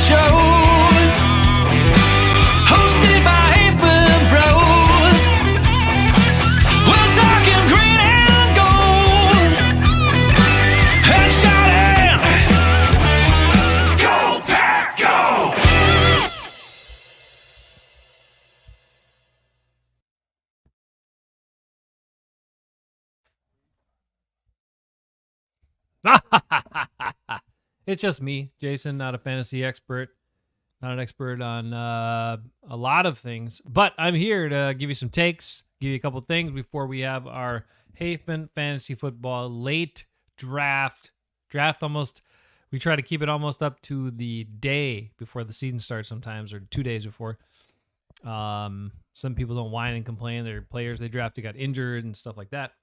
show. Hosted by Hafeman Bros. We're talking green and gold. And shouting, go Pack, go! It's just me, Jason, not a fantasy expert, not an expert on a lot of things, but I'm here to give you some takes, give you a couple things before we have our Hafeman Fantasy Football late draft. Almost, we try to keep it almost up to the day before the season starts sometimes, or 2 days before. Some people don't whine and complain. Their players they drafted got injured and stuff like that,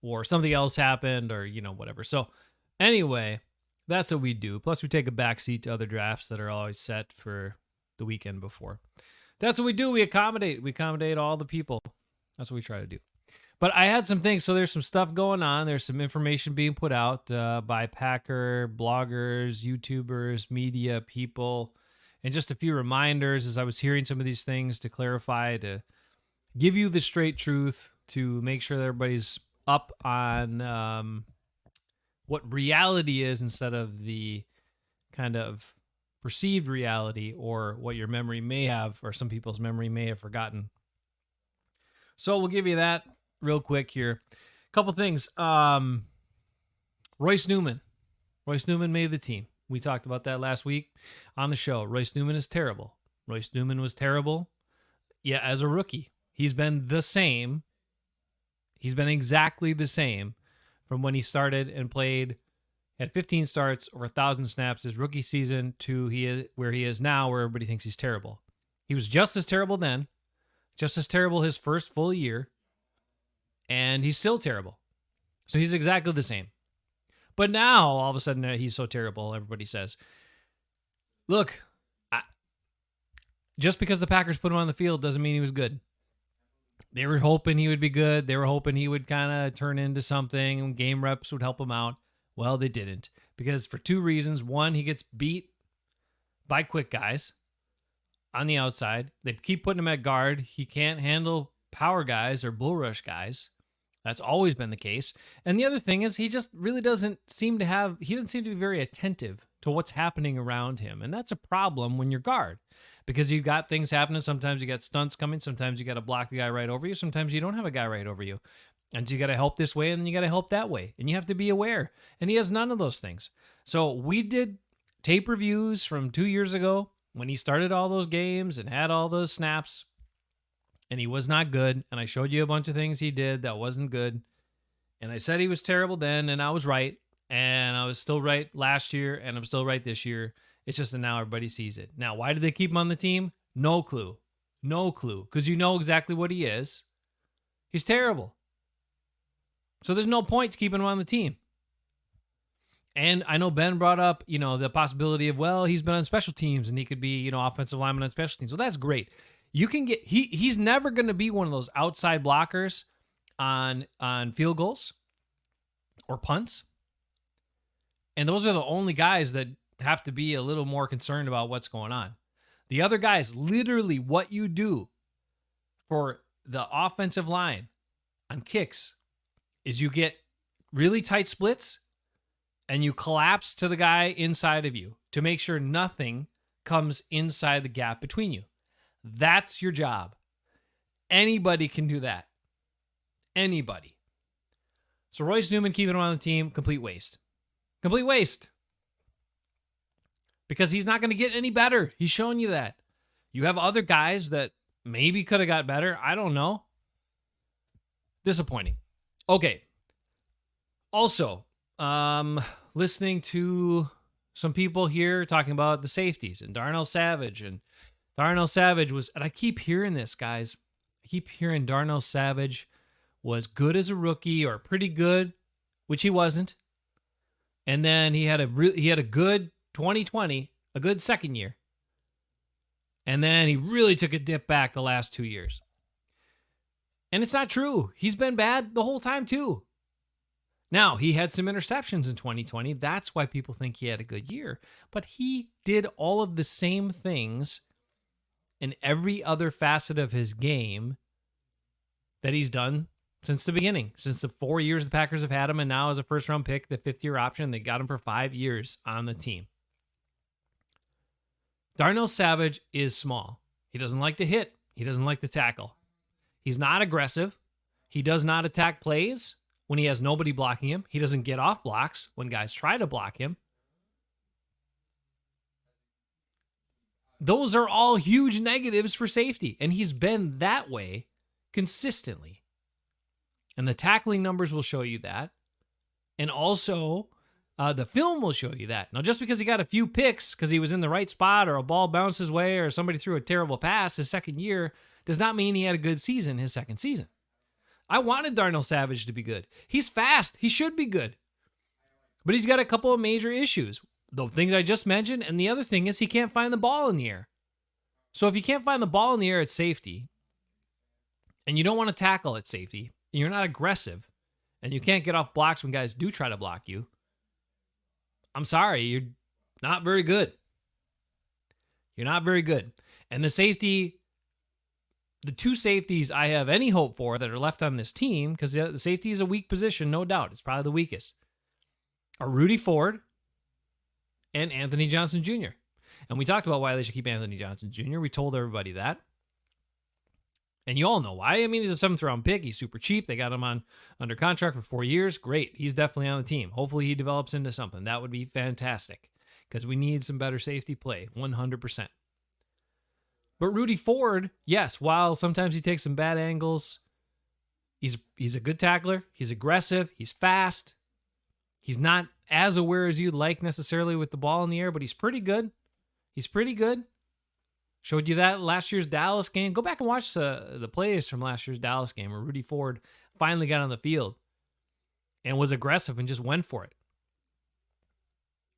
or something else happened, or whatever. So anyway, that's what we do. Plus, we take a backseat to other drafts that are always set for the weekend before. That's what we do. We accommodate. We accommodate all the people. That's what we try to do. But I had some things. So there's some stuff going on. There's some information being put out by Packer bloggers, YouTubers, media people, and just a few reminders as I was hearing some of these things to clarify, to give you the straight truth, to make sure that everybody's up on what reality is instead of the kind of perceived reality, or what your memory may have, or some people's memory may have forgotten. So we'll give you that real quick here. A couple things. Royce Newman. Royce Newman made the team. We talked about that last week on the show. Royce Newman is terrible. Royce Newman was terrible, as a rookie. He's been the same. He's been exactly the same from when he started and played, had 15 starts, over 1,000 snaps his rookie season, to where he is now, where everybody thinks he's terrible. He was just as terrible then, just as terrible his first full year, and he's still terrible. So he's exactly the same. But now, all of a sudden, he's so terrible, everybody says. Look, just because the Packers put him on the field doesn't mean he was good. They were hoping he would be good. They were hoping he would kind of turn into something, and game reps would help him out. Well, they didn't, because for two reasons. One, he gets beat by quick guys on the outside. They keep putting him at guard. He can't handle power guys or bull rush guys. That's always been the case. And the other thing is, he just really doesn't seem to be very attentive to what's happening around him. And that's a problem when you're guard, because you've got things happening. Sometimes you got stunts coming. Sometimes you got to block the guy right over you. Sometimes you don't have a guy right over you. And you got to help this way, and then you got to help that way. And you have to be aware. And he has none of those things. So we did tape reviews from 2 years ago when he started all those games and had all those snaps, and he was not good. And I showed you a bunch of things he did that wasn't good. And I said he was terrible then, and I was right. And I was still right last year, and I'm still right this year. It's just that now everybody sees it. Now, why did they keep him on the team? No clue. No clue. Because you know exactly what he is. He's terrible. So there's no point to keeping him on the team. And I know Ben brought up, the possibility of, he's been on special teams and he could be, offensive lineman on special teams. Well, that's great. You can get, he's never going to be one of those outside blockers on field goals or punts. And those are the only guys that have to be a little more concerned about what's going on. The other guys, literally what you do for the offensive line on kicks is you get really tight splits and you collapse to the guy inside of you to make sure nothing comes inside the gap between you. That's your job. Anybody can do that. Anybody. So Royce Newman keeping him on the team, complete waste. Complete waste. Because he's not going to get any better. He's showing you that. You have other guys that maybe could have got better. I don't know. Disappointing. Okay. Also, listening to some people here talking about the safeties and Darnell Savage. And Darnell Savage was, and I keep hearing this, guys. I keep hearing Darnell Savage was good as a rookie, or pretty good, which he wasn't. And then he had a good 2020, a good second year. And then he really took a dip back the last 2 years. And it's not true. He's been bad the whole time too. Now, he had some interceptions in 2020. That's why people think he had a good year. But he did all of the same things in every other facet of his game that he's done since the beginning, since the 4 years the Packers have had him, and now as a first-round pick, the fifth-year option, they got him for 5 years on the team. Darnell Savage is small. He doesn't like to hit. He doesn't like to tackle. He's not aggressive. He does not attack plays when he has nobody blocking him. He doesn't get off blocks when guys try to block him. Those are all huge negatives for safety, and he's been that way consistently. And the tackling numbers will show you that. And also, the film will show you that. Now, just because he got a few picks because he was in the right spot or a ball bounced his way or somebody threw a terrible pass his second year does not mean he had a good season his second season. I wanted Darnell Savage to be good. He's fast. He should be good. But he's got a couple of major issues. The things I just mentioned, and the other thing is he can't find the ball in the air. So if you can't find the ball in the air at safety, and you don't want to tackle at safety, and you're not aggressive, and you can't get off blocks when guys do try to block you, I'm sorry, you're not very good. You're not very good. And the two safeties I have any hope for that are left on this team, because the safety is a weak position, no doubt. It's probably the weakest, are Rudy Ford and Anthony Johnson Jr. And we talked about why they should keep Anthony Johnson Jr. We told everybody that. And you all know why. I mean, he's a 7th-round pick. He's super cheap. They got him under contract for 4 years. Great. He's definitely on the team. Hopefully he develops into something. That would be fantastic because we need some better safety play, 100%. But Rudy Ford, yes, while sometimes he takes some bad angles, he's a good tackler. He's aggressive. He's fast. He's not as aware as you'd like necessarily with the ball in the air, but he's pretty good. He's pretty good. Showed you that last year's Dallas game. Go back and watch the plays from last year's Dallas game where Rudy Ford finally got on the field and was aggressive and just went for it.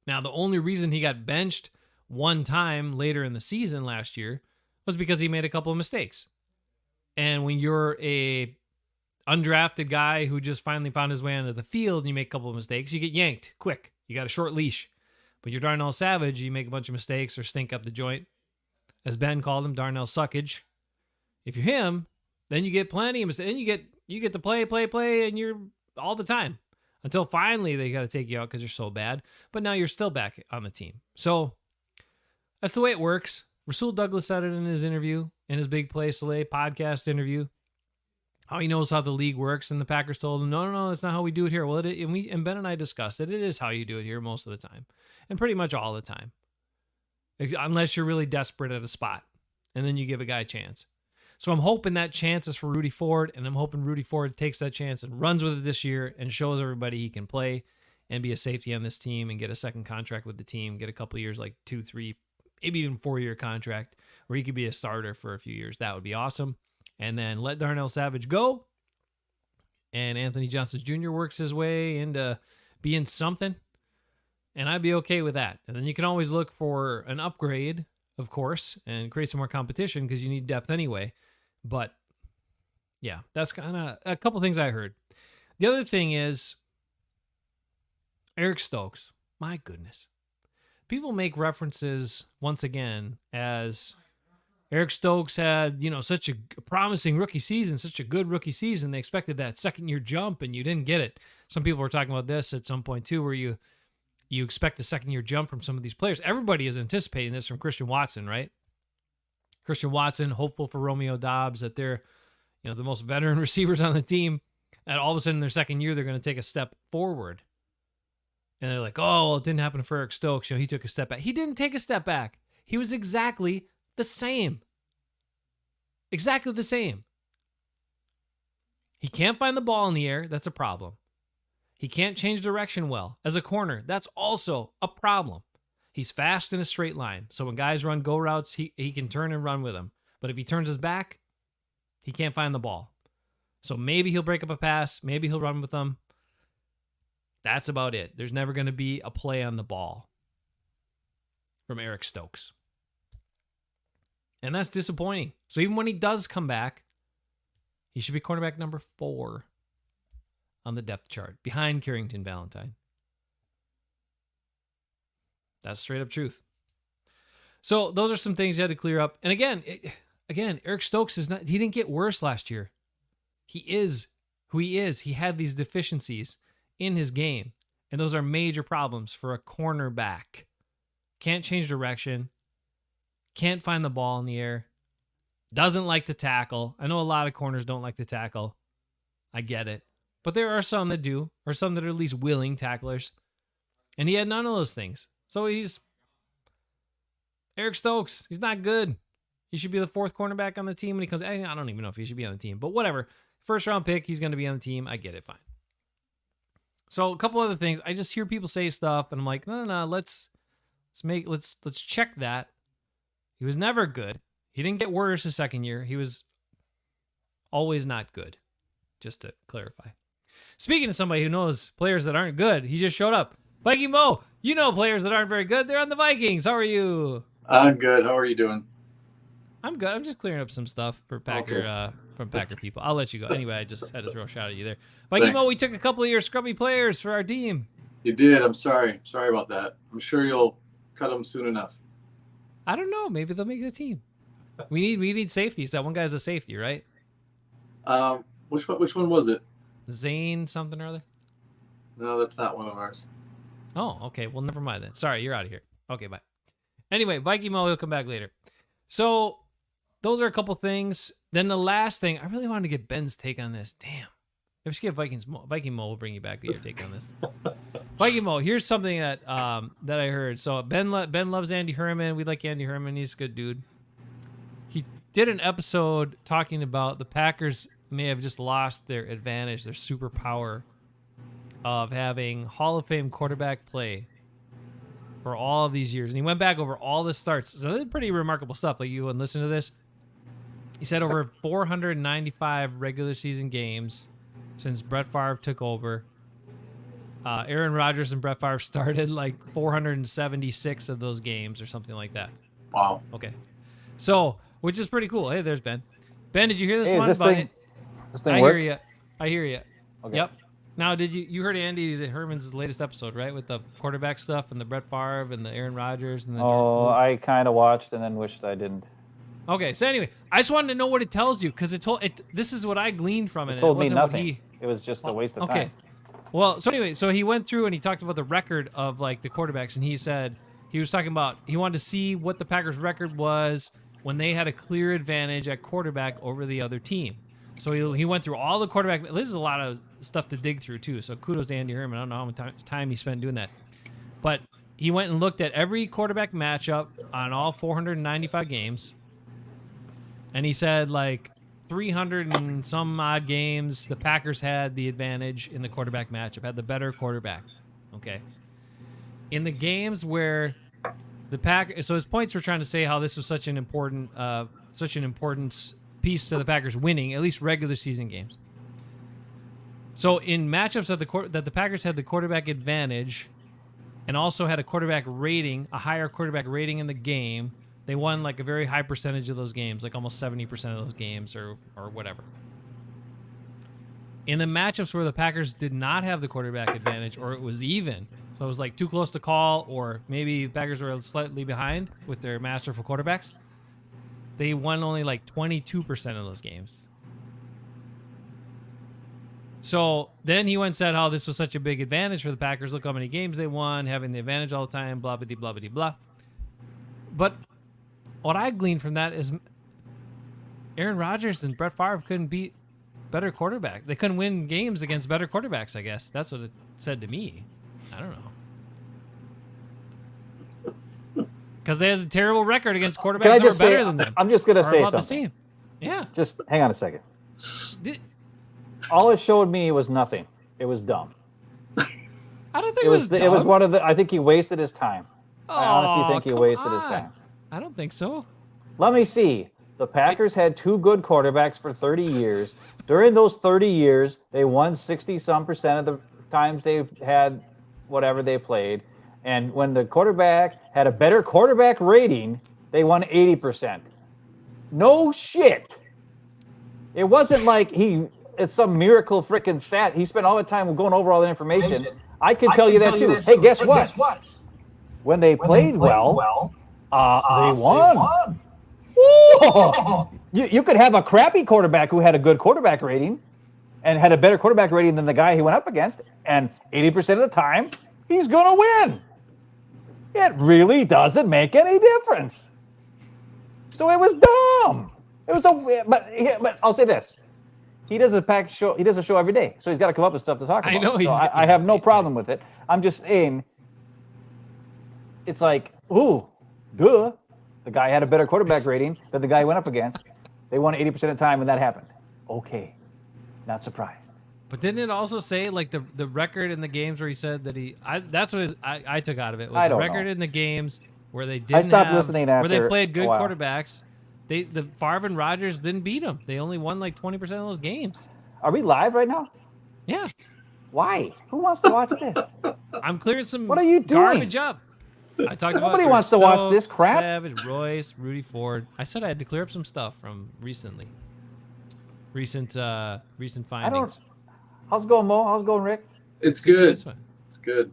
Now, the only reason he got benched one time later in the season last year was because he made a couple of mistakes. And when you're a undrafted guy who just finally found his way onto the field and you make a couple of mistakes, you get yanked quick. You got a short leash. But you're Darnell Savage, you make a bunch of mistakes or stink up the joint. As Ben called him, Darnell Suckage. If you're him, then you get plenty of mistakes. Then you get to play, and you're all the time. Until finally they got to take you out because you're so bad. But now you're still back on the team. So that's the way it works. Rasul Douglas said it in his interview, in his Big Play Soleil podcast interview, how he knows how the league works, and the Packers told him, no, that's not how we do it here. Well, and Ben and I discussed it. It is how you do it here most of the time, and pretty much all the time, unless you're really desperate at a spot, and then you give a guy a chance. So I'm hoping that chance is for Rudy Ford, and I'm hoping Rudy Ford takes that chance and runs with it this year and shows everybody he can play and be a safety on this team and get a second contract with the team, get a couple of years, like 2, 3, maybe even 4-year contract where he could be a starter for a few years. That would be awesome. And then let Darnell Savage go, and Anthony Johnson Jr. works his way into being something, and I'd be okay with that. And then you can always look for an upgrade, of course, and create some more competition because you need depth anyway. But yeah, that's kind of a couple things I heard. The other thing is Eric Stokes. My goodness. People make references once again as Eric Stokes had, such a promising rookie season, such a good rookie season. They expected that second-year jump, and you didn't get it. Some people were talking about this at some point, too, where you expect a second-year jump from some of these players. Everybody is anticipating this from Christian Watson, right? Christian Watson, hopeful for Romeo Dobbs, that they're, the most veteran receivers on the team, and all of a sudden in their second year, they're going to take a step forward. And they're like, oh, well, it didn't happen for Eric Stokes. He took a step back. He didn't take a step back. He was exactly the same. Exactly the same. He can't find the ball in the air. That's a problem. He can't change direction well. As a corner, that's also a problem. He's fast in a straight line. So when guys run go routes, he can turn and run with them. But if he turns his back, he can't find the ball. So maybe he'll break up a pass. Maybe he'll run with them. That's about it. There's never going to be a play on the ball from Eric Stokes. And that's disappointing. So even when he does come back, he should be cornerback number 4 on the depth chart behind Carrington Valentine. That's straight up truth. So those are some things you had to clear up. And again, Eric Stokes he didn't get worse last year. He is who he is. He had these deficiencies in his game. And those are major problems for a cornerback. Can't change direction. Can't find the ball in the air. Doesn't like to tackle. I know a lot of corners don't like to tackle. I get it. But there are some that do, or some that are at least willing tacklers. And he had none of those things. So he's Eric Stokes. He's not good. He should be the fourth cornerback on the team when he comes. I don't even know if he should be on the team, but whatever. First round pick, he's going to be on the team. I get it. Fine. So a couple other things. I just hear people say stuff, and I'm like, no. Let's check that. He was never good. He didn't get worse his second year. He was always not good. Just to clarify. Speaking of somebody who knows players that aren't good, he just showed up. Viking Mo, you know players that aren't very good. They're on the Vikings. How are you? I'm good. How are you doing? I'm good. I'm just clearing up some stuff for Packer people. I'll let you go. Anyway, I just had to throw a shot at you there. Viking Mo, we took a couple of your scrubby players for our team. You did. I'm sorry. Sorry about that. I'm sure you'll cut them soon enough. I don't know. Maybe they'll make the team. We need safeties. That one guy's a safety, right? Which one was it? Zane something or other? No, that's not one of ours. Oh, okay. Well, never mind then. Sorry, you're out of here. Okay, bye. Anyway, Viking Mo, he'll come back later. So those are a couple things. Then the last thing, I really wanted to get Ben's take on this. Damn. If we skip Viking Mo will bring you back to your take on this. Viking Mo, here's something that I heard. So Ben loves Andy Herman. We like Andy Herman. He's a good dude. He did an episode talking about the Packers may have just lost their advantage, their superpower of having Hall of Fame quarterback play for all of these years. And he went back over all the starts. So that's pretty remarkable stuff. Like, you would listen to this. He said over 495 regular season games since Brett Favre took over. Aaron Rodgers and Brett Favre started like 476 of those games or something like that. Wow. Okay. So, which is pretty cool. Hey, there's Ben. Ben, did you hear this Hey, one this about thing, it? This thing I work? hear you. I hear you. Okay. Yep. Now, did you heard Andy Herman's latest episode, right? With the quarterback stuff and the Brett Favre and the Aaron Rodgers and the I kind of watched and then wished I didn't. Okay, so anyway, I just wanted to know what it tells you because this is what I gleaned from it. It told me wasn't nothing. It was just a waste of time. Okay. Well, so anyway, so he went through and he talked about the record of like the quarterbacks, and he said he was talking about he wanted to see what the Packers' record was when they had a clear advantage at quarterback over the other team. So he went through all the quarterback. This is a lot of stuff to dig through too. So kudos to Andy Herman. I don't know how much time he spent doing that, but he went and looked at every quarterback matchup on all 495 games, and he said like 300 and some odd games the Packers had the advantage in the quarterback matchup, had the better quarterback. Okay, in the games where the Packers, so his points were trying to say how this was such an important piece to the Packers winning at least regular season games. So in matchups that the Packers had the quarterback advantage and also had a quarterback rating, a higher quarterback rating in the game, they won like a very high percentage of those games, like almost 70% of those games or whatever. In the matchups where the Packers did not have the quarterback advantage or it was even, so it was like too close to call or maybe the Packers were slightly behind with their masterful quarterbacks, they won only like 22% of those games. So then he went and said how this was such a big advantage for the Packers. Look how many games they won, having the advantage all the time, blah, blah, blah, blah, blah. But what I gleaned from that is Aaron Rodgers and Brett Favre couldn't beat better quarterbacks. They couldn't win games against better quarterbacks, I guess. That's what it said to me. I don't know. Because they have a terrible record against quarterbacks that are better than them. I'm just going to say something. Yeah. Just hang on a second. All it showed me was nothing. It was dumb. I don't think it was dumb. It was one of the. I think he wasted his time. I honestly think he wasted his time. I don't think so. Let me see. The Packers had two good quarterbacks for 30 years. During those 30 years, they won 60-some% of the times they had whatever they played. And when the quarterback had a better quarterback rating, they won 80%. No shit. It wasn't like he it's some miracle freaking stat. He spent all the time going over all the information. I can tell you that too. Hey, guess what? When they played well, they won. Whoa! You could have a crappy quarterback who had a good quarterback rating and had a better quarterback rating than the guy he went up against, and 80% of the time, he's going to win. It really doesn't make any difference. So it was dumb. It was but I'll say this. He does a packed show. He does a show every day, so he's got to come up with stuff to talk about. I know So I have no problem with it. I'm just saying, it's like, ooh, duh. The guy had a better quarterback rating than the guy he went up against. They won 80% of the time when that happened. Okay, not surprised. But didn't it also say like the record in the games where he said that that's what I took out of it was I the don't record know. in the games where they didn't stopped listening where they after played good a while. quarterbacks. The Favre and Rodgers didn't beat them. They only won like 20% of those games. Are we live right now? Yeah, Why? Who wants to watch this? I'm clearing some What are you doing? garbage up. I talked about Nobody Kurt wants to watch Stokes, this crap. Savage, Royce, Rudy Ford. I said I had to clear up some stuff from recent findings. How's it going, Mo? How's it going, Rick? It's good. This one. It's good.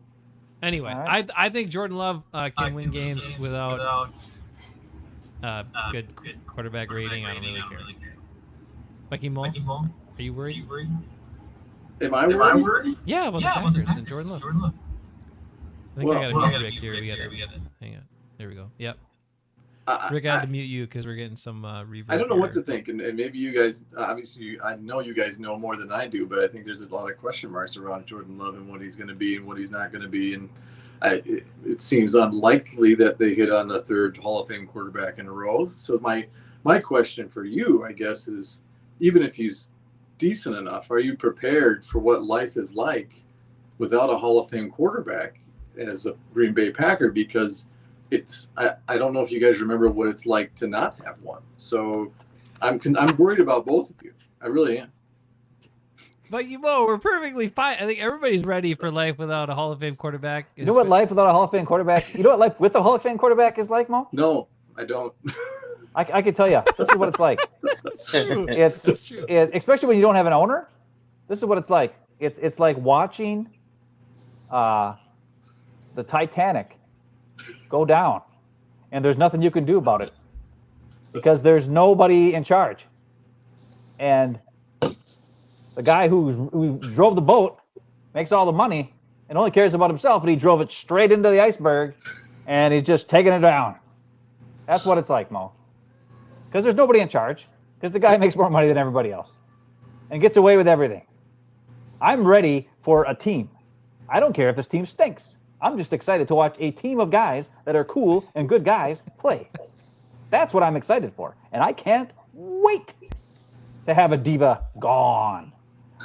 Anyway, All right. I think Jordan Love can win games without good quarterback rating. I don't really care. Becky Mo, are you worried? Am I worried? Yeah, well, the Packers and Jordan Love. I think I got to mute Rick here. We got to hang on. There we go. Yep. Rick, I had to mute you because we're getting some reverb. I don't know here. what to think, and maybe you guys, obviously, I know you guys know more than I do, but I think there's a lot of question marks around Jordan Love and what he's going to be and what he's not going to be, and it seems unlikely that they hit on the third Hall of Fame quarterback in a row. So my question for you, I guess, is even if he's decent enough, are you prepared for what life is like without a Hall of Fame quarterback as a Green Bay Packer? Because I don't know if you guys remember what it's like to not have one. So I'm worried about both of you. I really am. But we're perfectly fine. I think everybody's ready for life without a Hall of Fame quarterback. You know what life without a Hall of Fame quarterback? You know what life with a Hall of Fame quarterback is like, Mo? No, I don't. I can tell you. This is what it's like. That's true. It's true. Especially when you don't have an owner. This is what it's like. It's like watching the Titanic go down, and there's nothing you can do about it because there's nobody in charge. And the guy who drove the boat makes all the money and only cares about himself, and he drove it straight into the iceberg, and he's just taking it down. That's what it's like, Mo. Because there's nobody in charge, because the guy makes more money than everybody else and gets away with everything. I'm ready for a team. I don't care if this team stinks. I'm just excited to watch a team of guys that are cool and good guys play. That's what I'm excited for. And I can't wait to have a diva gone.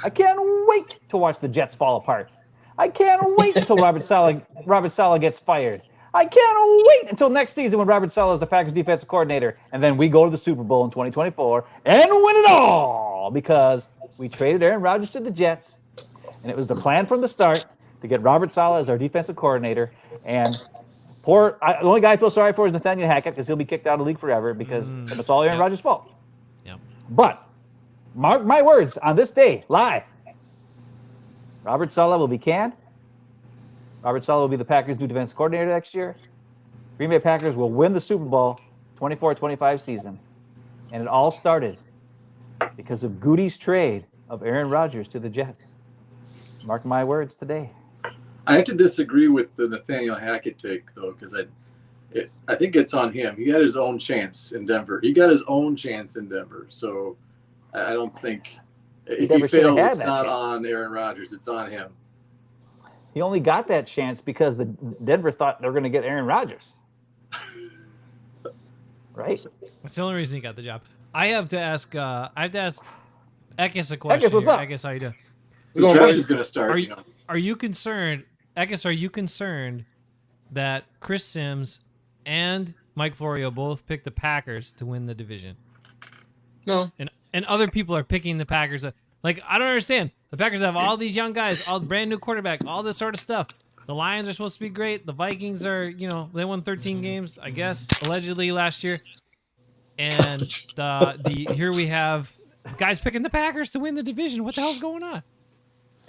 I can't wait to watch the Jets fall apart. I can't wait until Robert Saleh gets fired. I can't wait until next season when Robert Saleh is the Packers defensive coordinator, and then we go to the Super Bowl in 2024 and win it all because we traded Aaron Rodgers to the Jets, and it was the plan from the start to get Robert Saleh as our defensive coordinator. And the only guy I feel sorry for is Nathaniel Hackett because he'll be kicked out of the league forever because it's all Aaron Rodgers' fault. Yep. But mark my words, on this day, live, Robert Saleh will be canned. Robert Saleh will be the Packers' new defensive coordinator next year. Green Bay Packers will win the Super Bowl 24-25 season. And it all started because of Goody's trade of Aaron Rodgers to the Jets. Mark my words today. I have to disagree with the Nathaniel Hackett take, though, because I think it's on him. He had his own chance in Denver. So I don't think if he fails, it's not on Aaron Rodgers. It's on him. He only got that chance because the Denver thought they were going to get Aaron Rodgers. Right? That's the only reason he got the job. I have to ask Ekis a question. Ekis, what's up? Ekis, how you doing? The draft is going to start. Are you concerned, Ekis, are you concerned that Chris Sims and Mike Florio both picked the Packers to win the division? No. And other people are picking the Packers. Like, I don't understand. The Packers have all these young guys, all brand new quarterback, all this sort of stuff. The Lions are supposed to be great. The Vikings are, they won 13 games, I guess, allegedly last year. And here we have The guy's picking the Packers to win the division. What the hell's going on?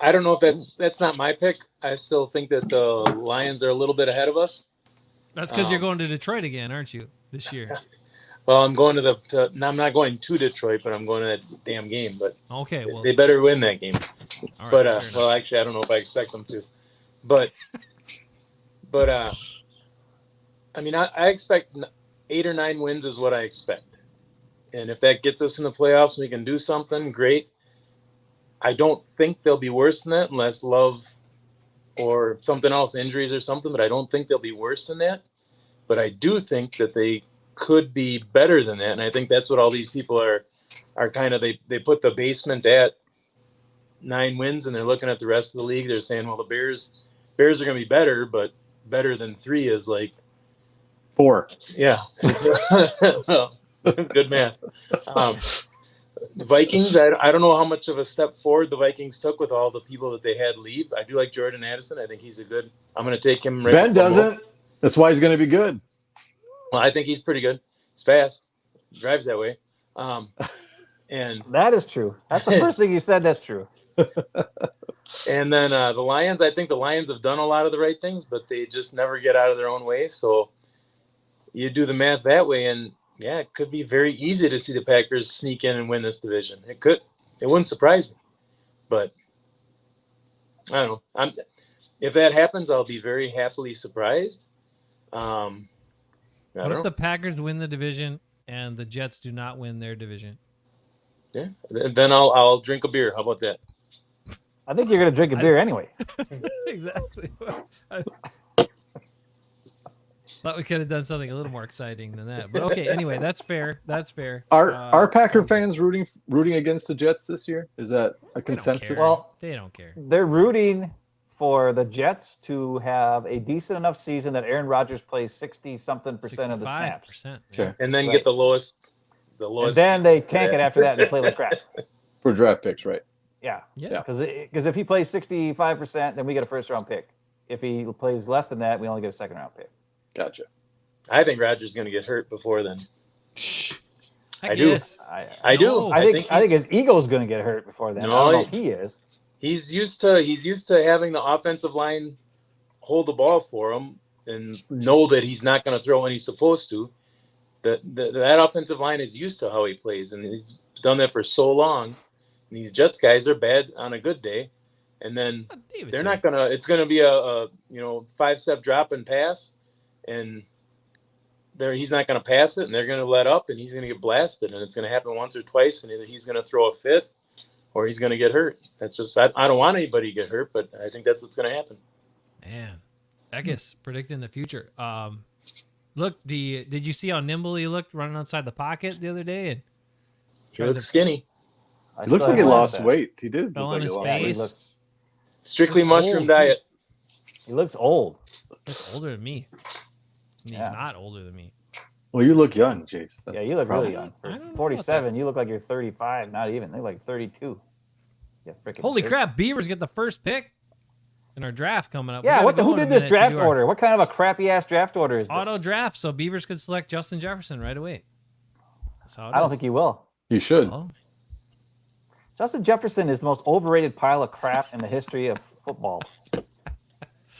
I don't know if that's not my pick. I still think that the Lions are a little bit ahead of us. That's because you're going to Detroit again, aren't you, this year? Well, I'm going to no, I'm not going to Detroit, but I'm going to that damn game. But Okay, well, they better win that game. all right, But fair enough. well, actually, I don't know if I expect them to. But I mean, I expect 8 or 9 wins is what I expect. And if that gets us in the playoffs and we can do something, great. I don't think they'll be worse than that unless Love or something else, injuries or something, but I don't think they'll be worse than that. But I do think that they could be better than that. And I think that's what all these people are kind of, they put the basement at 9 wins and they're looking at the rest of the league. They're saying, well, the Bears are going to be better, but better than 3 is like 4. Yeah. Well, good math. The Vikings, I don't know how much of a step forward the Vikings took with all the people that they had leave. I do like Jordan Addison. I think he's a good – I'm going to take him right. Ben doesn't. That's why he's going to be good. Well, I think he's pretty good. He's fast. He drives that way. And That is true. That's the first thing you said. That's true. and then the Lions, I think the Lions have done a lot of the right things, but they just never get out of their own way. So you do the math that way, and yeah, it could be very easy to see the Packers sneak in and win this division. It could. It wouldn't surprise me. But I don't know. If that happens, I'll be very happily surprised. I What don't if know. the Packers win the division and the Jets do not win their division? Yeah. Then I'll drink a beer. How about that? I think you're going to drink a beer anyway. Exactly. Thought we could have done something a little more exciting than that. But okay, anyway, that's fair. That's fair. Are Packer fans rooting against the Jets this year? Is that a They don't consensus? care. Well, They don't care. They're rooting for the Jets to have a decent enough season that Aaron Rodgers plays 60-something percent of the snaps. 65%. Okay. And then Right. get the lowest. And then they tank it after that and play like crap. For draft picks, right? Yeah. Yeah. Because if he plays 65%, then we get a first-round pick. If he plays less than that, we only get a second-round pick. Gotcha. I think Rodgers is going to get hurt before then. I do. guess. I do. No. I think he's- his ego's going to get hurt before then. No, I don't know if he is. He's used to having the offensive line hold the ball for him and know that he's not going to throw when he's supposed to. That offensive line is used to how he plays, and he's done that for so long. And these Jets guys are bad on a good day, and then they're not gonna. It's gonna be a 5-step drop and pass, and he's not gonna pass it, and they're gonna let up, and he's gonna get blasted, and it's gonna happen once or twice, and either he's gonna throw a fit or he's gonna get hurt. That's just I don't want anybody to get hurt, but I think that's what's gonna happen. Man, I guess predicting the future. Look, did you see how nimble he looked running outside the pocket the other day? And He looks skinny. He looks like he lost weight. He did. Fell look on like his he lost face. weight. Strictly Looks mushroom old, too. diet. He looks old. He's older than me. He's Yeah. not older than me. Well, you look young, Jace. Yeah, That's you look probably- really young. I don't know about 47, you look like you're 35. Not even. They look like 32. Yeah, freaking Holy big. crap! Beavers get the first pick in our draft coming up. We Yeah, gotta go who in a did this minute to draft do our order? What kind of a crappy ass draft order is this? Auto draft, so Beavers could select Justin Jefferson right away. That's how it I don't is. think you will. You should. Oh, Justin Jefferson is the most overrated pile of crap in the history of football.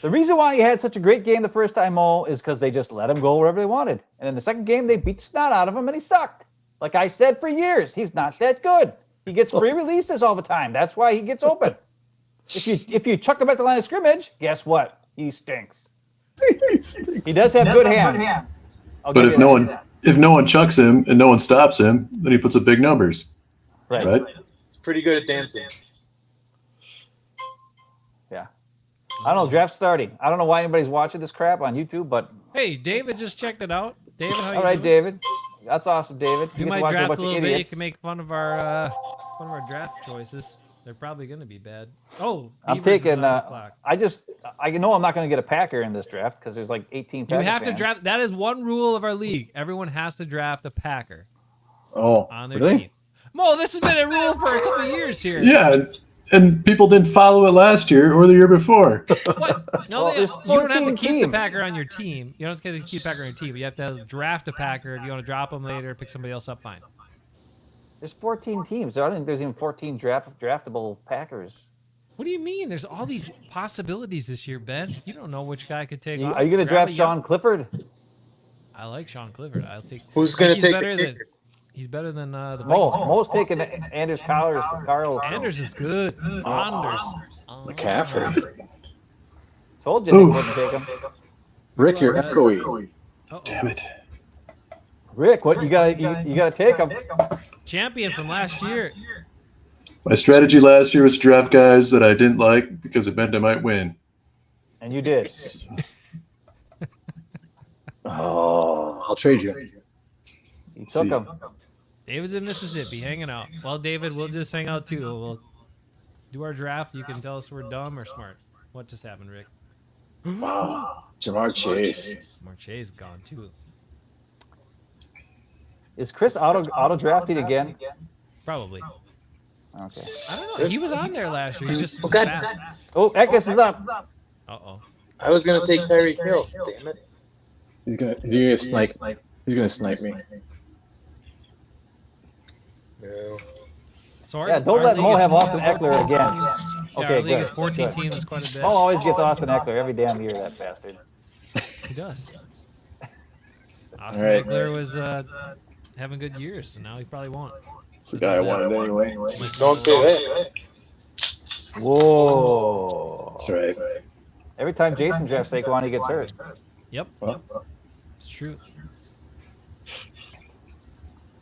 The reason why he had such a great game the first time, Mo, is because they just let him go wherever they wanted. And in the second game, they beat the snot out of him, and he sucked. Like I said for years, he's not that good. He gets free releases all the time. That's why he gets open. If you chuck him at the line of scrimmage, guess what? He stinks. He does have good hands. I'll But give if you no that. one chucks him and no one stops him, then he puts up big numbers, Right. right? He's pretty good at dancing. Yeah. I don't know. Draft's starting. I don't know why anybody's watching this crap on YouTube, but hey, David just checked it out. David, how you all right, doing? David. That's awesome, David. You get to might watch draft a bunch of little bit. You idiots. can make fun of our draft choices. They're probably going to be bad. Oh, I'm Beavers is taking. on the clock. I know I'm not going to get a Packer in this draft because there's like 18 You Packer have to fans. draft. That is one rule of our league. Everyone has to draft a Packer Oh, on their really? team. Mo, this has been a rule for a couple of years here. Yeah, and people didn't follow it last year or the year before. What? No, Well, there's you don't have to 14 keep the teams. Packer on your team. You don't have to keep the Packer on your team. But you have to draft a Packer. If you want to drop them later, pick somebody else up, fine. There's 14 teams. I don't think there's even 14 draftable Packers. What do you mean? There's all these possibilities this year, Ben. You don't know which guy could take off. Are you going to Grab draft a young- Sean Clifford? I like Sean Clifford. I'll take. Who's I going think to take better the than kicker? he's better than the Most Vikings. taking Anders Carlson. Anders is good. Anders. McCaffrey. Told you they Ooh. wouldn't take him. Rick, you're Well, echoey. Uh-oh. Damn it. Rick, what you gotta take him. Champion from last year. My strategy last year was to draft guys that I didn't like because it meant I might win. And you did. Oh, I'll trade you. You took him. David's in Mississippi hanging out. Well, David, we'll just hang out too. We'll do our draft. You can tell us we're dumb or smart. What just happened, Rick? Wow. Jamar Chase. Marche's gone too. Is Chris auto drafted again? Probably. Okay. I don't know. He was on there last year. He just was Okay. fast. Oh, Eckes is up. Uh-oh. I was going to take Tyreek Hill. Damn it. He's gonna snipe. He's gonna snipe me. No. So Yeah, don't let Mo have Austin Eckler again. Yeah, Okay, our league is good, 14 good. teams. Is quite a bit. Mo always gets Austin Eckler every damn year, that bastard. He does. Austin right. Eckler was having good years, so now he probably won't. It's the guy I wanted anyway. Don't say that. Whoa. That's right. Every time Jason drafts Saquon, he gets hurt. Yep, Well, it's true.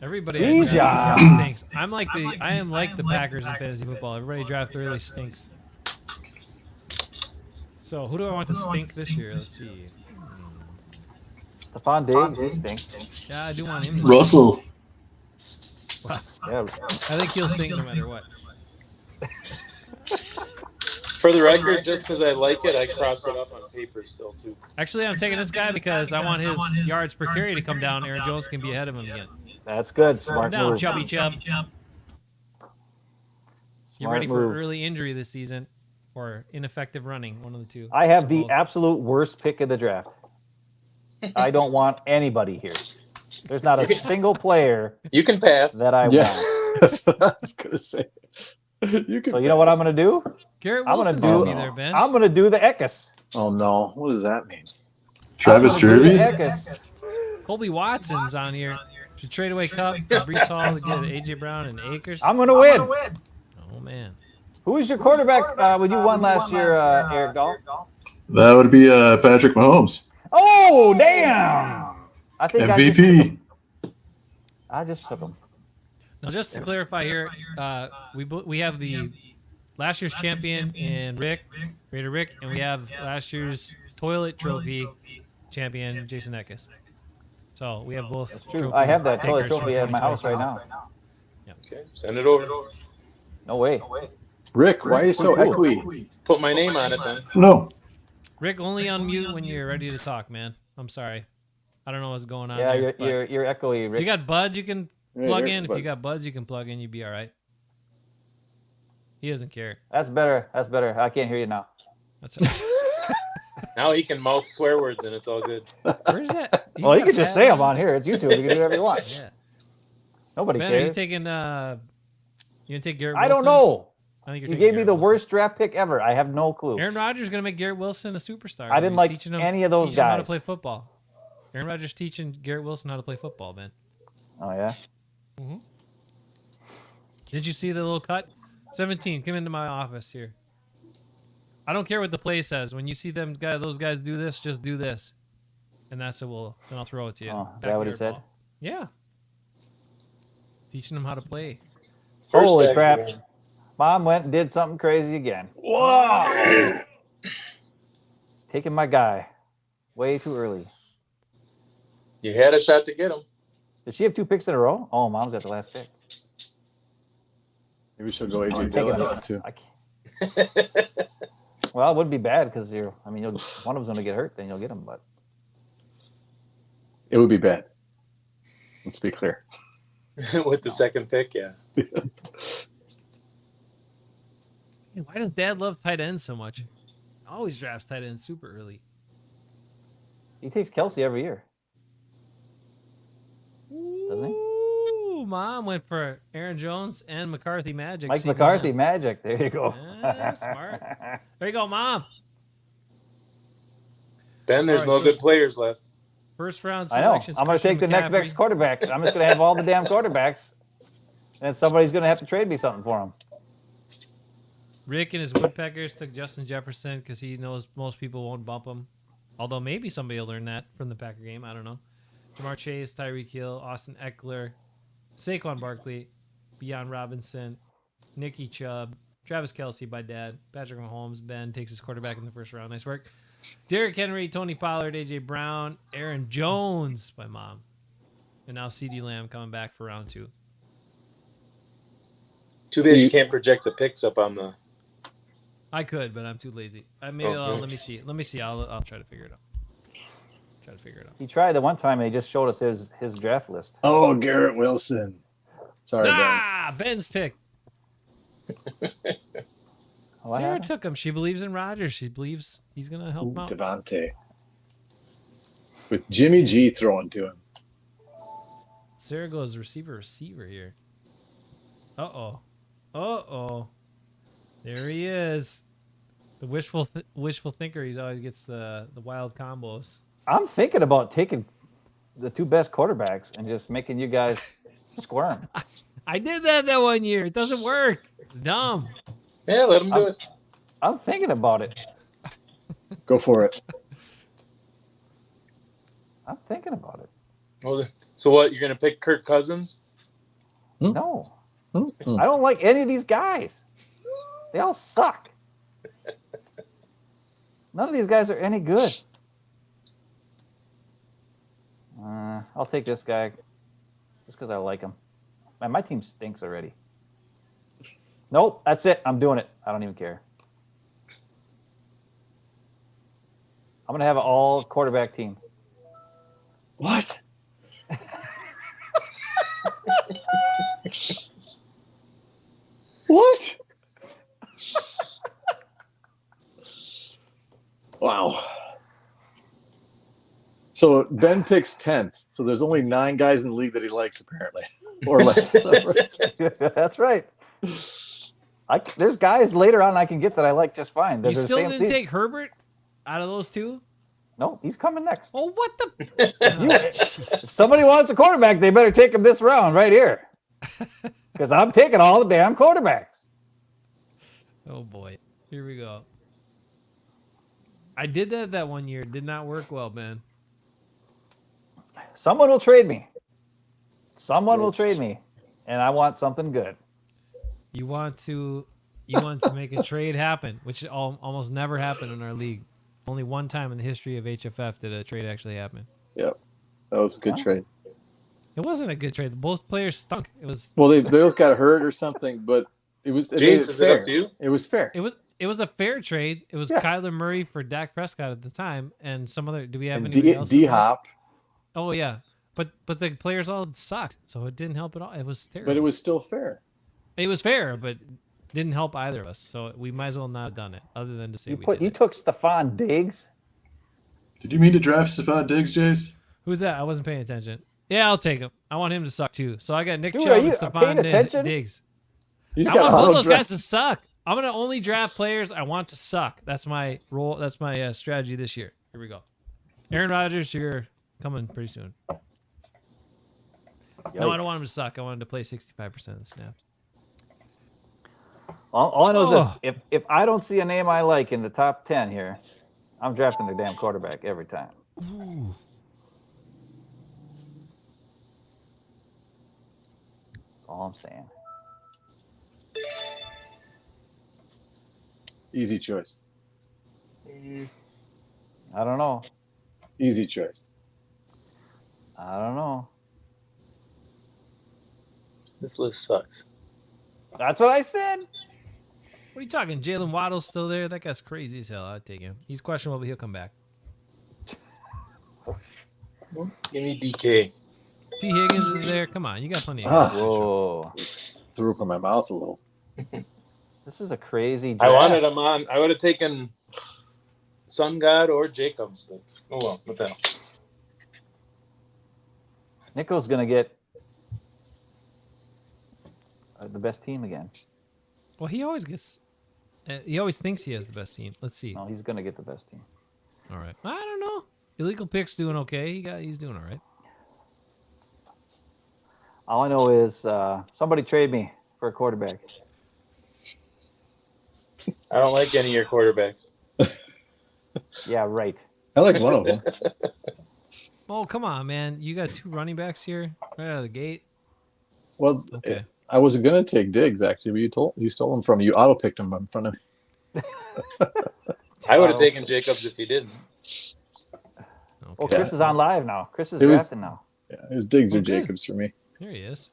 Everybody Good I job. draft stinks. I am like the Packers in fantasy football. Everybody draft early stinks. So who do I want to stink this year? Let's see. Stephon Diggs, he stinks. Yeah, I do want him to Russell. Wow. Yeah. I think he'll stink no matter what. For the record, just because I like it, I cross it up on paper still, too. Actually, I'm taking this guy because I want his yards per carry to come down. Aaron Jones can be ahead of him again. That's good. Smart Down, move. Chubby Chub. Get Smart ready move. for early injury this season or ineffective running, one of the two. I have the Both. absolute worst pick of the draft. I don't want anybody here. There's not a single player You can pass. that I yeah, want. that's what I was gonna say. You can. So you know what I'm going to do? Garrett I'm gonna Wilson's do- going to be there, Ben. I'm going to do the Eckes. Oh no! What does that mean? Travis I'm gonna do the Jervy? Eckes. Colby Watson's on here. Should trade away Cup, Brees Hall to get A.J. Brown and Akers. I'm going to win. Oh, man. Who was your quarterback when you won last year, Eric Dahl? That would be Patrick Mahomes. Oh, damn! I think MVP. I just took him. Now, just to clarify here, we have the last year's champion in Raider Rick, and we have last year's toilet trophy champion, Jason Eckes. So we have both. True. trophy I have that toilet takers trophy from at my house right 2022. now. Okay, send it over. No way. Rick, why are you so echoey? Put my name on it then. No. Rick, only unmute when you're ready to talk, man. I'm sorry. I don't know what's going on Yeah, there. but you're echoey, if Rick. you got buds, you can Yeah, plug Rick in. If buds. you got buds, you can plug in. You'd be all right. He doesn't care. That's better. That's better. I can't hear you now. That's Now he can mouth swear words and it's all good. where's that? He's Well, you got can just that say them on. on here. It's YouTube. You can do whatever you want. Yeah. Nobody Ben, are you cares. taking? You gonna take Garrett? I don't Wilson? know. I think you're You taking gave me Garrett the Wilson. worst draft pick ever. I have no clue. Aaron Rodgers is gonna make Garrett Wilson a superstar. I didn't He's like teaching him, any of those teaching him how to guys. play football. Aaron Rodgers teaching Garrett Wilson how to play football, man. Oh yeah. Did you see the little cut? 17, come into my office here. I don't care what the play says. When you see those guys do this, just do this, and that's what then I'll throw it to you. Oh, is that what he Backyard said? ball. Yeah. Teaching them how to play. First Holy back crap! here. Mom went and did something crazy again. Wow! Taking my guy way too early. You had a shot to get him. Did she have 2 picks in a row? Oh, Mom's got the last pick. Maybe she'll go AJ I'm Dillon taking on too. I can't. Well, it wouldn't be bad because one of them's going to get hurt, then you'll get him. But It would be bad. Let's be clear. With the second pick, yeah. Man, why does Dad love tight ends so much? Always drafts tight ends super early. he takes Kelsey every year. Doesn't he? Ooh, mom went for Aaron Jones and McCarthy Magic. Mike CeeDee McCarthy Lamb. Magic. There you go. Yeah, smart. There you go, mom. Ben, there's All no right, so- good players left. First round I know. selections. I'm going to take the next best quarterback. I'm just going to have all the damn quarterbacks, and somebody's going to have to trade me something for them. Rick and his Woodpeckers took Justin Jefferson because he knows most people won't bump him. Although maybe somebody will learn that from the Packer game. I don't know. Jamar Chase, Tyreek Hill, Austin Eckler, Saquon Barkley, Bijan Robinson, Nicky Chubb, Travis Kelce by dad, Patrick Mahomes. Ben takes his quarterback in the first round. Nice work. Derrick Henry, Tony Pollard, A.J. Brown, Aaron Jones by mom. And now CeeDee Lamb coming back for round 2. Too bad you can't project the picks up on the. I could, but I'm too lazy. Let me see. Let me see. I'll try to figure it out. He tried the one time and he just showed us his draft list. Oh, Garrett Wilson. Sorry, Ben's pick. What Sarah happened? took him. She believes in Rodgers. She believes he's going to help him out. Devontae. With Jimmy G throwing to him. Sarah goes receiver here. Uh-oh. There he is. The wishful thinker. He always gets the wild combos. I'm thinking about taking the 2 best quarterbacks and just making you guys squirm. I did that 1 year. It doesn't work. It's dumb. Yeah, let him do it. I'm thinking about it. Go for it. I'm thinking about it. Well, so what? You're gonna pick Kirk Cousins? No. I don't like any of these guys. They all suck. None of these guys are any good. I'll take this guy just because I like him. Man, my team stinks already. Nope, that's it. I'm doing it. I don't even care. I'm going to have an all quarterback team. What? What? Wow. So Ben picks 10th. So there's only 9 guys in the league that he likes, apparently, or less. That's right. There's guys later on I can get that I like just fine. They're You the still same didn't team. take Herbert out of those 2? No, he's coming next. Oh, what the? If somebody wants a quarterback, they better take him this round right here. Because I'm taking all the damn quarterbacks. Oh, boy. Here we go. I did that 1 year. It did not work well, Ben. Someone will trade me. Someone will trade me. And I want something good. You want to make a trade happen, which almost never happened in our league. Only one time in the history of H.F.F. did a trade actually happen. Yep. That was a good trade. It wasn't a good trade. Both players stunk. It was. Well, they both got hurt or something, but it was James, is it fair. up to you? It was fair. It was a fair trade. It was Yeah. Kyler Murray for Dak Prescott at the time, and some other. Do we have And anybody else? D-Hop, Oh yeah, but the players all sucked, so it didn't help at all. It was terrible. but it was still fair. It was fair, but didn't help either of us. So we might as well not have done it, other than to say You took Stephon Diggs. Did you mean to draft Stephon Diggs, Jace? Who's that? I wasn't paying attention. Yeah, I'll take him. I want him to suck too. So I got Nick Dude, Chubb are and you paying attention? Stephon Diggs. He's I got want both auto those guys draft. to suck. I'm gonna only draft players I want to suck. That's my role. That's my strategy this year. Here we go. Aaron Rodgers, you're coming pretty soon. No, I don't want him to suck. I want him to play 65% of the snaps. All I know is Oh. this. If I don't see a name I like in the top 10 here, I'm drafting the damn quarterback every time. Ooh. That's all I'm saying. Easy choice. I don't know. Easy choice. I don't know. This list sucks. That's what I said. What are you talking? Jalen Waddle's still there? That guy's crazy as hell. I'd take him. He's questionable, but he'll come back. Give me DK. T. Higgins is there. Come on, you got plenty of Ah. guys. Whoa. Just threw up in my mouth a little. This is a crazy I draft. wanted him on. I would have taken Sun God or Jacobs, but oh well, what the hell. Nico's going to get the best team again. Well, he always gets. He always thinks he has the best team. Let's see. No, he's gonna get the best team. All right. I don't know. Illegal Pick's doing okay. He's doing all right. All I know is somebody trade me for a quarterback. I don't like any of your quarterbacks. Yeah, right. I like one of them. Oh, come on, man. You got 2 running backs here right out of the gate. Well, Okay. I was gonna take Diggs actually, but you stole him from me. You auto picked him in front of me. I would have taken Jacobs if he didn't. Okay. Oh, Chris is on live now. Chris is It was- drafting now. Yeah, it was Diggs or Okay. Jacobs for me. Here he is.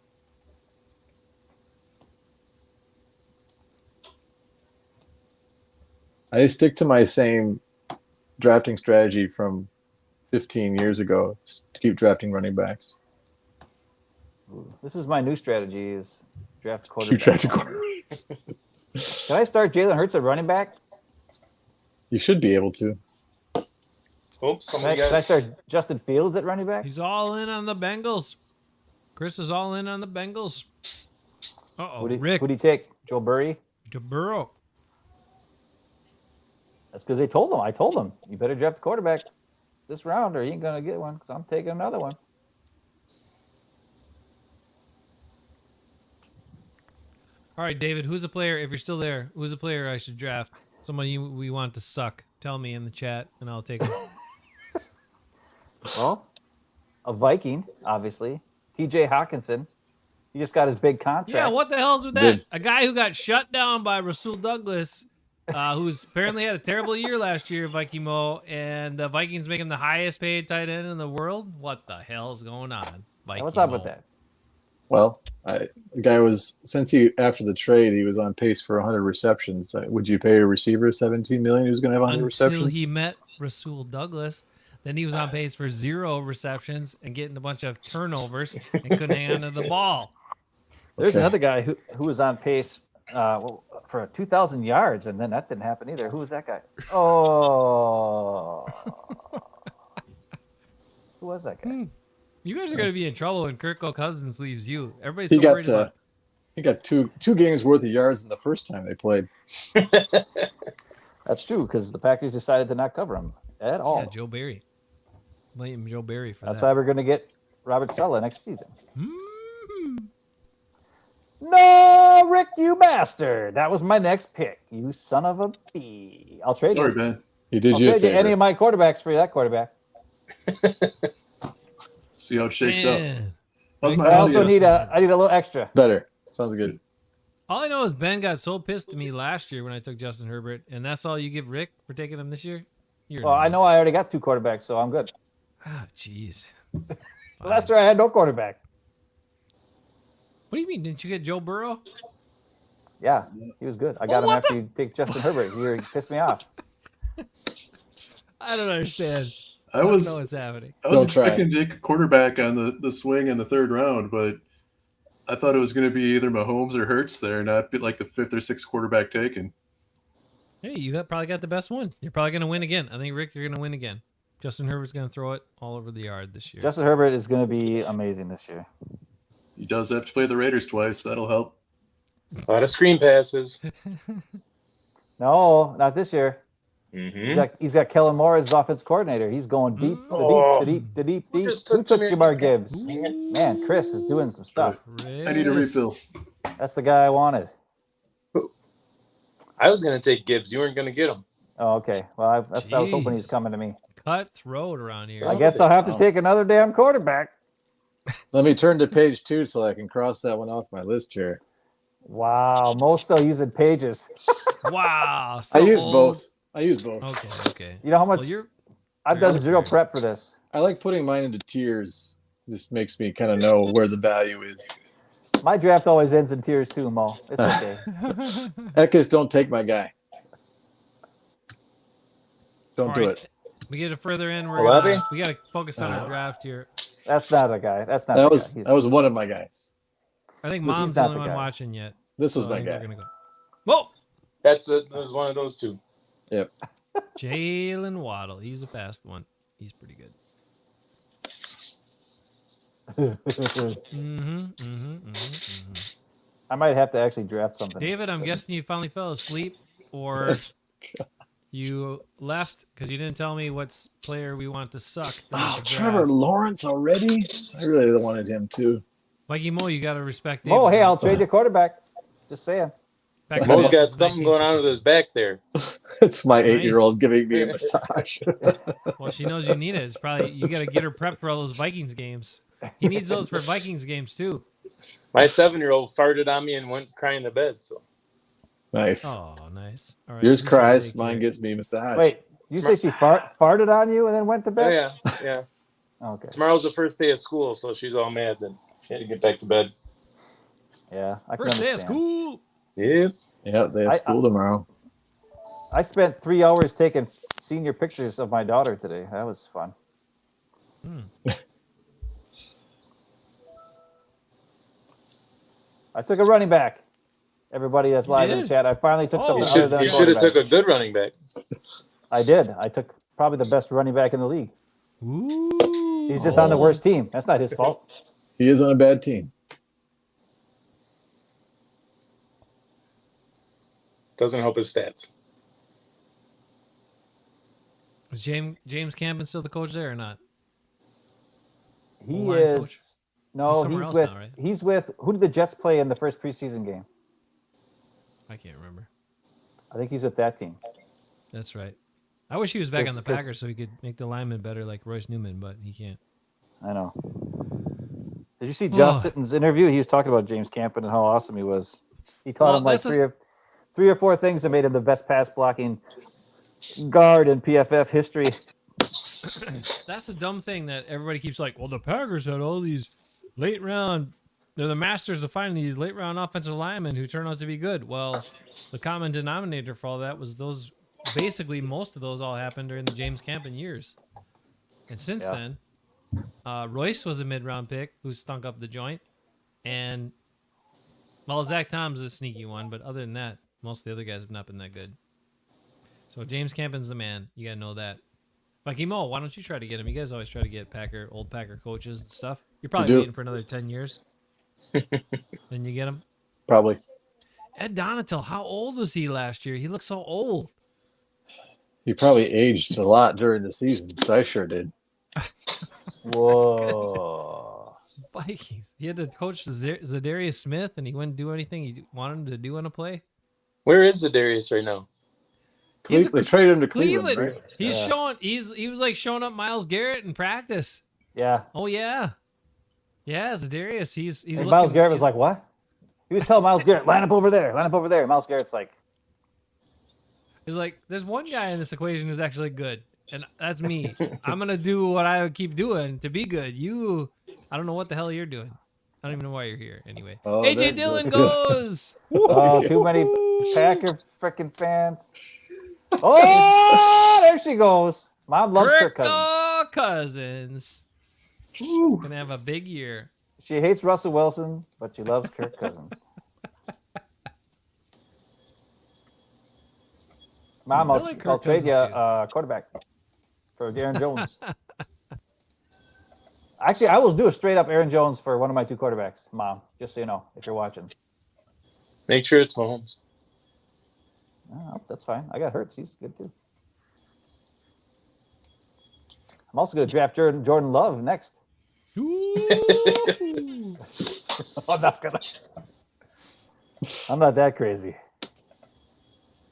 I stick to my same drafting strategy from 15 years ago. To keep drafting running backs. Ooh, this is my new strategy: is draft Keep quarterback. drafting quarterbacks. Can I start Jalen Hurts at running back? You should be able to. Oops, Can I, somebody can I got. start Justin Fields at running back? He's all in on the Bengals. Chris is all in on the Bengals. Uh-oh, Rick. Who'd he take? Joe Burry? Joe Burrow. That's because they told him. I told him, you better draft a quarterback this round or you ain't going to get one because I'm taking another one. All right, David, who's a player, if you're still there, who's a player I should draft? Somebody we want to suck. Tell me in the chat, and I'll take him. Well, a Viking, obviously. TJ Hawkinson. He just got his big contract. Yeah, what the hell's with that? Did- A guy who got shut down by Rasul Douglas, who's apparently had a terrible year last year, Viking Mo, and the Vikings make him the highest paid tight end in the world? What the hell's going on, Viking What's up Mo? with that? Well, the guy was after the trade, he was on pace for 100 receptions. Would you pay a receiver 17 million who's going to have 100 Until receptions? he met Rasul Douglas. Then he was on pace for 0 receptions and getting a bunch of turnovers and couldn't hang on to the ball. There's Okay. another guy who was on pace for 2,000 yards, and then that didn't happen either. Who was that guy? Oh. Who was that guy? You guys are going to be in trouble when Kirk Cousins leaves you. Everybody's He so got worried about he got two games worth of yards in the first time they played. That's true because the Packers decided to not cover him at all. Yeah, Joe Barry. Blame Joe Barry for That's that. why we're going to get Robert Saleh next season. Mm. No, Rick, you bastard. That was my next pick. You son of a bee. I'll trade Sorry, you. Ben. He did I'll you a trade you favor. any of my quarterbacks for that quarterback. See how it shakes out. Man. How's my But I also audio? need a little extra. Better. Sounds good. All I know is Ben got so pissed at me last year when I took Justin Herbert, and that's all you give Rick for taking him this year? You're Well, I not. know I already got 2 quarterbacks, so I'm good. Ah, jeez. Well, last year I had no quarterback. What do you mean? Didn't you get Joe Burrow? Yeah, he was good. I got him what after you take Justin Herbert. You pissed me off. I don't understand. I I don't was know what's happening. I was Don't try. expecting to take a quarterback on the swing in the 3rd round, but I thought it was going to be either Mahomes or Hurts there, not be like the 5th or 6th quarterback taken. Hey, you probably got the best one. You're probably going to win again. I think, Rick, you're going to win again. Justin Herbert's going to throw it all over the yard this year. Justin Herbert is going to be amazing this year. He does have to play the Raiders twice. That'll help. A lot of screen passes. No, not this year. Mm-hmm. He's got Kellen Moore as his offense coordinator. He's going deep, Oh. deep. Who just Who took Jameer Jamar Gibbs? Gibbs? Man, Chris is doing some stuff. I need a Chris. refill. That's the guy I wanted. I was going to take Gibbs. You weren't going to get him. Oh, okay. Well, I was hoping he's Jeez. coming to me. Cutthroat around here. I guess I'll have to take another damn quarterback. Let me turn to page 2 so I can cross that one off my list here. Wow, Mo's still using pages. Wow. I so use old. both. I use both. Okay. You know how much Well, you're I've done very zero fair. prep for this. I like putting mine into tiers. This makes me kind of know where the value is. My draft always ends in tears too, Mo. It's okay. Ekis, don't take my guy. Don't All do right. it. We get it further in. Olabi? We got to focus on the draft here. That's not a guy. That's not That the was guy. that was one of my guys. I think This is Mom's the not only the one guy. watching yet. This was so I my think we're guy. gonna go. Whoa! That was one of those 2. Yep. Jalen Waddle. He's a fast one. He's pretty good. I might have to actually draft something. David, I'm guessing you finally fell asleep, or you left because you didn't tell me what player we want to suck. Oh, Trevor Lawrence already? I really wanted him too. Mikey Mo, you got to respect David. Oh, hey, I'll trade your quarterback. Just saying. Back Mo's to got this something going on with his back there. It's my Nice. 8-year-old giving me a massage. Well, she knows you need it. It's probably you got to get her prepped for all those Vikings games. He needs those for Vikings games too. My 7-year-old farted on me and went crying to bed. So Nice. Oh, nice. All right. Yours appreciate cries, it, mine Kate. gets me a massage. Wait, you say she farted on you and then went to oh, bed? yeah. Okay. Tomorrow's the first day of school, so she's all mad that she had to get back to bed. Yeah, I can First day of understand. school. Yep. Yep, they have school tomorrow. I spent 3 hours taking senior pictures of my daughter today. That was fun. I took a running back. Everybody that's live in the did? chat, I finally took Oh, something You other should than a have took quarterback. a good running back. I did. I took probably the best running back in the league. Ooh. He's just on the worst team. That's not his fault. He is on a bad team. Doesn't help his stats. Is James Campen still the coach there or not? He O-line is. coach? No, He's somewhere he's else with. now, right? He's with. Who did the Jets play in the first preseason game? I can't remember. I think he's with that team. That's right. I wish he was back on the 'Cause- Packers so he could make the linemen better like Royce Newman, but he can't. I know. Did you see Josh Oh. Sitton's interview? He was talking about James Campen and how awesome he was. He taught Well, him like that's a- three or four things that made him the best pass blocking guard in PFF history. That's a dumb thing that everybody keeps like, well, the Packers had all these late round. They're the masters of finding these late round offensive linemen who turn out to be good. Well, the common denominator for all that was those. Basically, most of those all happened during the James Campen years. And since Yeah. then, Royce was a mid-round pick who stunk up the joint. And, well, Zach Tom's a sneaky one, but other than that, most of the other guys have not been that good. So James Campen's the man. You got to know that. Mikey Mo, why don't you try to get him? You guys always try to get old Packer coaches and stuff. You're probably do. waiting for another 10 years. Then you get him. Probably. Ed Donatel, how old was he last year? He looked so old. He probably aged a lot during the season, so I sure did. Whoa. Vikings. He had to coach Zadarius Smith, and he wouldn't do anything he wanted him to do on a play. Where is Zadarius right now? He's a They traded him to Cleveland, Cleveland. right? He's Yeah. showing. He was like showing up Myles Garrett in practice. Yeah. Oh yeah, yeah. Zadarius. He's And looking, Myles Garrett was he's- like, "What?" He was telling Myles Garrett, "Line up over there. Line up over there." Myles Garrett's like, He's like, there's one guy in this equation who's actually good, and that's me. I'm gonna do what I keep doing to be good. I don't know what the hell you're doing. I don't even know why you're here. Anyway, Oh, AJ there Dillon he goes. "Oh, too many Packer freaking fans." Oh, there she goes. Mom loves Kirk Cousins. Cousins. Gonna have a big year. She hates Russell Wilson, but she loves Kirk Cousins. Mom, I I'll, like Kirk I'll trade you Cousins, too. a quarterback for Aaron Jones. Actually, I will do a straight up Aaron Jones for one of my two quarterbacks, Mom, just so you know, if you're watching. Make sure it's Mahomes. Oh, that's fine. I got Hurts. He's good too. I'm also going to draft Jordan Love next. Ooh. I'm not gonna. I'm not that crazy.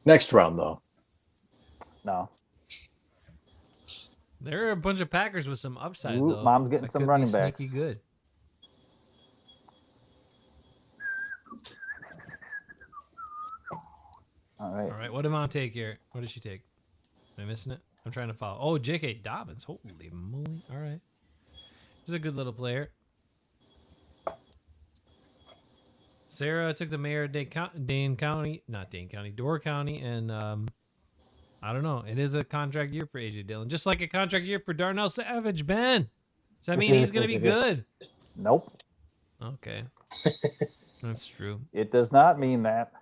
Next round, though. No. There are a bunch of Packers with some upside, Ooh, though. Mom's getting that some could be running sneaky backs. good. All right. All right, what did Mom take here? What did she take? Am I missing it? I'm trying to follow. Oh, J.K. Dobbins. Holy moly. All right. He's a good little player. Sarah took the mayor of Door County, and I don't know. It is a contract year for AJ Dillon, just like a contract year for Darnell Savage. Ben, does that mean he's going to be good? Nope. Okay, that's true. It does not mean that.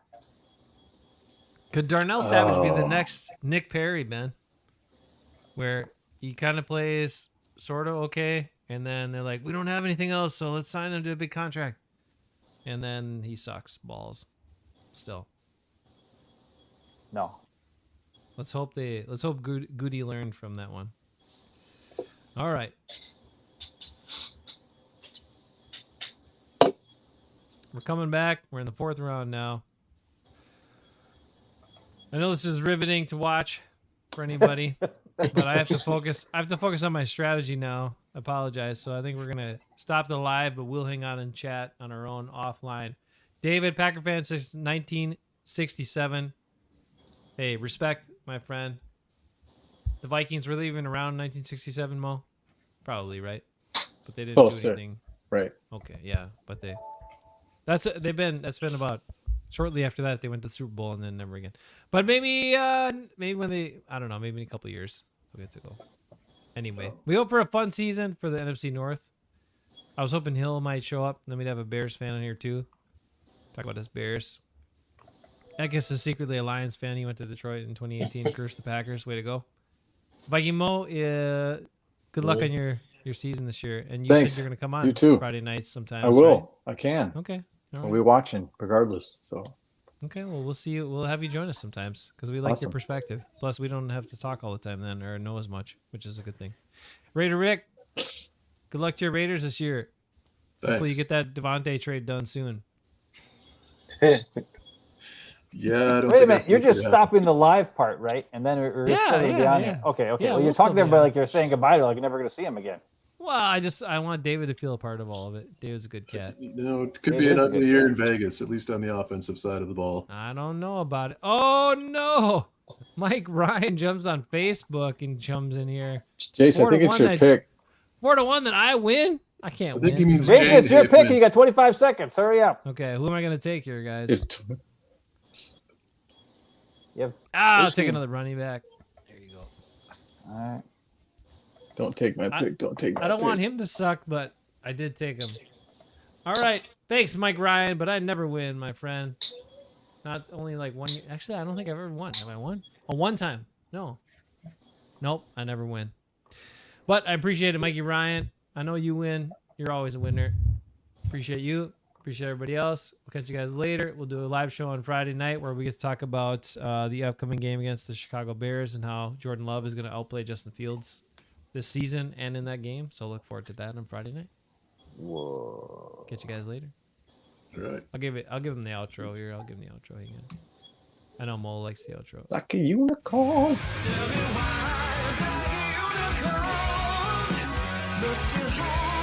Could Darnell Savage be the Oh. next Nick Perry, Ben? Where he kind of plays sort of okay, and then they're like, we don't have anything else, so let's sign him to a big contract. and then he sucks balls. Still, No. let's hope Goody learned from that one. All right. We're coming back. We're in the 4th round now. I know this is riveting to watch for anybody, but I have to focus. I have to focus on my strategy now. I apologize. So I think we're gonna stop the live, but we'll hang on and chat on our own offline. David, Packer fan since 1967. Hey, respect, my friend. The Vikings were even around 1967, Mo? Probably, right? But they didn't do anything. Right. Okay, yeah, but that's been about shortly after that they went to the Super Bowl and then never again. But maybe when they, I don't know, maybe in a couple of years we'll get to go. Anyway, we hope for a fun season for the NFC North. I was hoping Hill might show up. Then we'd have a Bears fan on here too. Talk about his Bears. Eckes is secretly a Lions fan. He went to Detroit in 2018. Cursed the Packers. Way to go. Viking Mo, good luck on your season this year. And you Thanks. said you're going to come on You too. Friday nights sometimes. I will. Right? I can. Okay. All I'll right. be watching regardless. So Okay, well, we'll see you. We'll have you join us sometimes because we like your Awesome. perspective. Plus, we don't have to talk all the time then or know as much, which is a good thing. Raider Rick, good luck to your Raiders this year. Hopefully, you get that Devontae trade done soon. Yeah. I don't Wait a think minute, you're just yeah. stopping the live part, right? And then we're Yeah, still gonna be yeah, on yeah. here. Okay. Yeah, Well, we'll you're still talking be to everybody on. like you're saying goodbye to, like you're never gonna see him again. Well, I want David to feel a part of all of it. David's a good cat. It could It be an is a ugly good year catch. in Vegas, at least on the offensive side of the ball. I don't know about it. Oh no! Mike Ryan jumps on Facebook and jumps in here. Jace, I think it's your 4-1 pick. 4-1 that I win. I can't I think he win. means Jason, it's your Jay pick. Hafeman. You got 25 seconds. Hurry up. Okay, who am I gonna take here, guys? Yep. I'll Who's take he? another running back. There you go. All right. Don't take my pick. Don't take my I don't pick. want him to suck, but I did take him. All right. Thanks, Mike Ryan, but I never win, my friend. Not only like one. Actually, I don't think I've ever won. Have I won? Oh, one time. No. Nope, I never win. But I appreciate it, Mikey Ryan. I know you win. You're always a winner. Appreciate you. Appreciate everybody else. We'll catch you guys later. We'll do a live show on Friday night where we get to talk about the upcoming game against the Chicago Bears and how Jordan Love is going to outplay Justin Fields this season and in that game. So look forward to that on Friday night. Whoa. Catch you guys later. All right. I'll give him the outro here. I'll give him the outro again. I know Mo likes the outro. Like a unicorn. Tell me why, like a unicorn, you're still home.